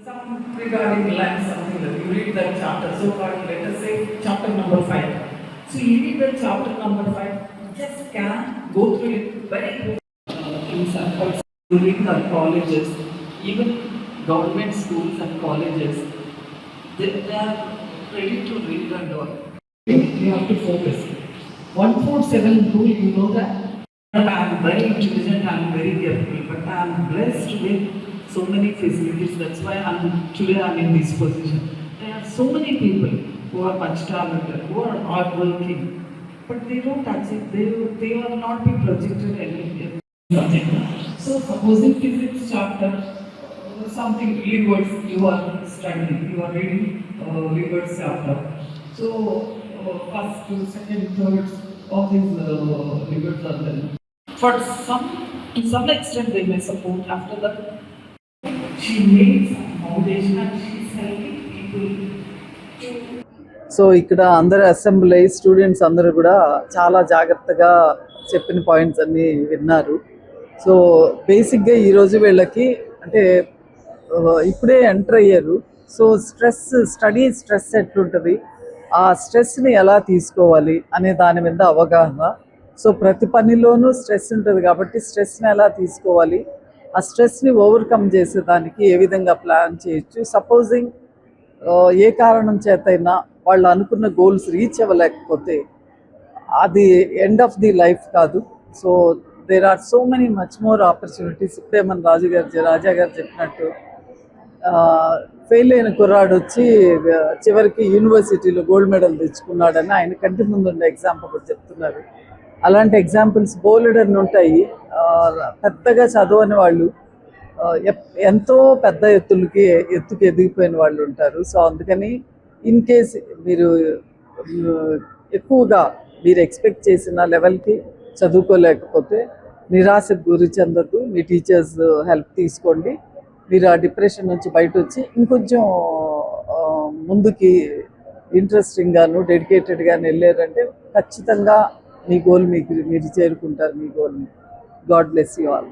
Some regarding land, something that you read that chapter. So let us say chapter number 5. So you read the chapter number 5, just can go through it very quickly. In some during our colleges, even government schools and colleges, they are ready to read and all. You have to focus. 147 rule, you know that? I am very intelligent, I am very capable, but I am blessed with so many facilities. That's why today I'm in this position. There are so many people who are much talented, who are hardworking, but they don't achieve, they will not be projected anywhere. So supposing physics chapter, something Leavitt's you are studying, you are reading Leavitt's chapter. So first, second, third, all these Leavitt's are there. For to some extent they may support. After that, she made some foundation and she's helping people to. So ఇక్కడ అందరు assembly students అందరూ కూడా చాలా జాగ్రత్తగా చెప్పిన points అన్నీ విన్నారు. So బేసిక్గా ఈరోజు వీళ్ళకి అంటే ఇప్పుడే ఎంటర్ అయ్యారు. సో స్టడీ స్ట్రెస్ ఎట్లుంటుంది, ఆ స్ట్రెస్ని ఎలా తీసుకోవాలి అనే దాని మీద అవగాహన. సో ప్రతి పనిలోనూ స్ట్రెస్ ఉంటుంది కాబట్టి స్ట్రెస్ని ఎలా తీసుకోవాలి, ఆ స్ట్రెస్ని ఓవర్కమ్ చేసేదానికి ఏ విధంగా ప్లాన్ చేయొచ్చు. సపోజింగ్ ఏ కారణం చేతైనా వాళ్ళు అనుకున్న గోల్స్ రీచ్ అవ్వలేకపోతే అది ఎండ్ ఆఫ్ ది లైఫ్ కాదు. So there are so many much more opportunities. ఇప్పుడే మన రాజా గారు చెప్పినట్టు ఫెయిల్ అయిన కుర్రాడు వచ్చి చివరికి యూనివర్సిటీలో గోల్డ్ మెడల్ తెచ్చుకున్నాడని ఆయన కంటి ముందు ఉండే ఎగ్జాంపుల్ కూడా చెప్తున్నారు. అలాంటి ఎగ్జాంపుల్స్ బోలెడన్ని ఉంటాయి. పెద్దగా చదవని వాళ్ళు ఎంతో పెద్ద ఎత్తుకి ఎదిగిపోయిన వాళ్ళు ఉంటారు. సో అందుకని ఇన్ కేస్ మీరు ఎక్కువగా మీరు ఎక్స్పెక్ట్ చేసిన లెవెల్కి చదువుకోలేకపోతే నిరాశకు గురి చెందద్దు. మీ టీచర్స్ హెల్ప్ తీసుకోండి. మీరు ఆ డిప్రెషన్ నుంచి బయట వచ్చి ఇంకొంచెం ముందుకి ఇంట్రెస్టింగ్గాను డెడికేటెడ్గాను వెళ్ళారంటే ఖచ్చితంగా మీ గోల్ మీరు చేరుకుంటారు. మీ గోల్ని. God bless you all.